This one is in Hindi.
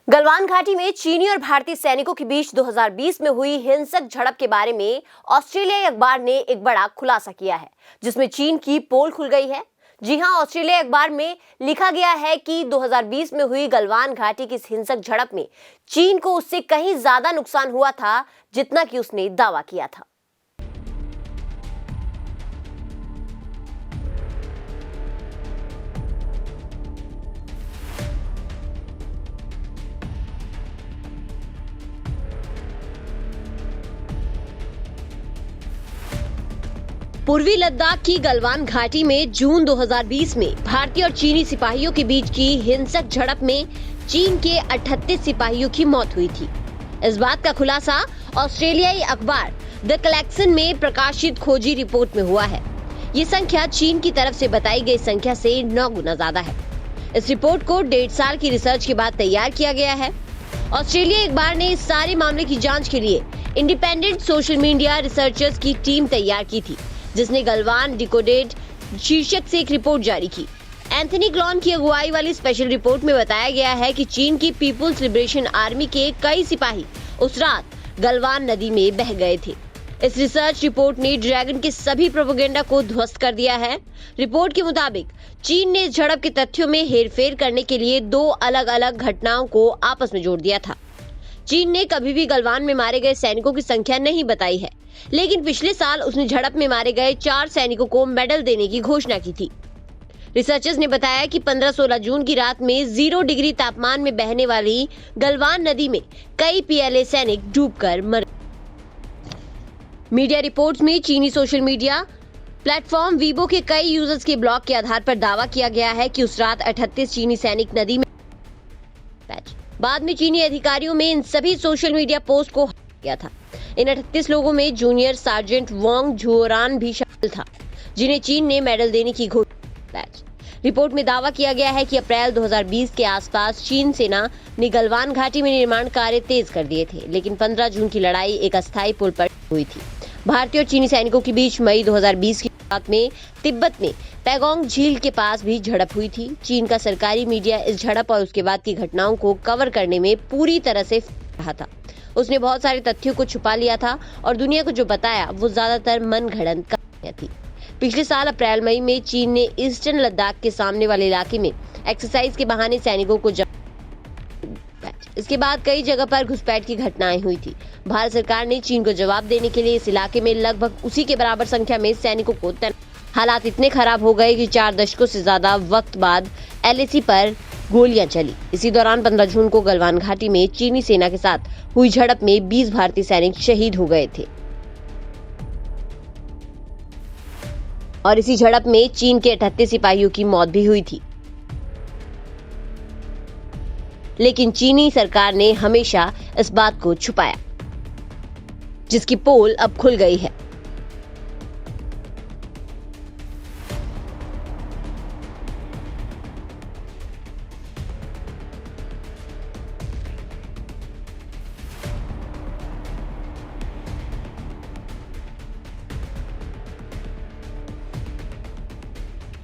गलवान घाटी में चीनी और भारतीय सैनिकों के बीच 2020 में हुई हिंसक झड़प के बारे में ऑस्ट्रेलियाई अखबार ने एक बड़ा खुलासा किया है, जिसमें चीन की पोल खुल गई है। जी हां, ऑस्ट्रेलियाई अखबार में लिखा गया है कि 2020 में हुई गलवान घाटी की इस हिंसक झड़प में चीन को उससे कहीं ज्यादा नुकसान हुआ था जितना कि उसने दावा किया था। पूर्वी लद्दाख की गलवान घाटी में जून 2020 में भारतीय और चीनी सिपाहियों के बीच की हिंसक झड़प में चीन के 38 सिपाहियों की मौत हुई थी। इस बात का खुलासा ऑस्ट्रेलियाई अखबार द कलेक्शन में प्रकाशित खोजी रिपोर्ट में हुआ है। ये संख्या चीन की तरफ से बताई गई संख्या से 9 गुना ज्यादा है। इस रिपोर्ट को 1.5 साल की रिसर्च के बाद तैयार किया गया है। ऑस्ट्रेलियाई अखबार ने इस सारे मामले की जाँच के लिए इंडिपेंडेंट सोशल मीडिया रिसर्चर्स की टीम तैयार की थी, जिसने गलवान डिकोडेड शीर्षक से एक रिपोर्ट जारी की। एंथनी क्लॉन की अगुवाई वाली स्पेशल रिपोर्ट में बताया गया है कि चीन की पीपुल्स लिबरेशन आर्मी के कई सिपाही उस रात गलवान नदी में बह गए थे। इस रिसर्च रिपोर्ट ने ड्रैगन के सभी प्रोपेगेंडा को ध्वस्त कर दिया है। रिपोर्ट के मुताबिक चीन ने इस झड़प के तथ्यों में हेरफेर करने के लिए 2 अलग अलग घटनाओं को आपस में जोड़ दिया था। चीन ने कभी भी गलवान में मारे गए सैनिकों की संख्या नहीं बताई है, लेकिन पिछले साल उसने झड़प में मारे गए 4 सैनिकों को मेडल देने की घोषणा की थी। रिसर्चर्स ने बताया कि 15-16 जून की रात में 0 डिग्री तापमान में बहने वाली गलवान नदी में कई पीएलए सैनिक डूबकर मर। मीडिया रिपोर्ट्स में चीनी सोशल मीडिया प्लेटफॉर्म वीबो के कई यूजर्स के ब्लॉग के आधार पर दावा किया गया है कि उस रात 38 चीनी सैनिक नदी में। बाद में चीनी अधिकारियों में इन सभी सोशल मीडिया पोस्ट को हटा दिया था। इन 38 लोगों में जूनियर सार्जेंट वांग झुओरान भी शामिल था, जिन्हें चीन ने मेडल देने की घोषणा। रिपोर्ट में दावा किया गया है कि अप्रैल 2020 के आसपास चीन सेना ने गलवान घाटी में निर्माण कार्य तेज कर दिए थे, लेकिन 15 जून की लड़ाई एक अस्थायी पुल पर हुई थी। भारतीय और चीनी सैनिकों के बीच मई 2020 की रात में तिब्बत में पैगोंग झील के पास भी झड़प हुई थी। चीन का सरकारी मीडिया इस झड़प और उसके बाद की घटनाओं को कवर करने में पूरी तरह से रहा था। उसने बहुत सारे तथ्यों को छुपा लिया था और दुनिया को जो बताया वो ज्यादातर मनगढ़ंत कहानियां थी। पिछले साल अप्रैल मई में चीन ने ईस्टर्न लद्दाख के सामने वाले इलाके में एक्सरसाइज के बहाने सैनिकों को इसके बाद कई जगह पर घुसपैठ की घटनाएं हुई थी। भारत सरकार ने चीन को जवाब देने के लिए इस इलाके में लगभग उसी के बराबर संख्या में सैनिकों को हालात इतने खराब हो गए कि 4 दशकों से ज्यादा वक्त बाद एलएसी पर गोलियां चली। इसी दौरान 15 जून को गलवान घाटी में चीनी सेना के साथ हुई झड़प में 20 भारतीय सैनिक शहीद हो गए थे और इसी झड़प में चीन के 38 सिपाहियों की मौत भी हुई थी। लेकिन चीनी सरकार ने हमेशा इस बात को छुपाया, जिसकी पोल अब खुल गई है।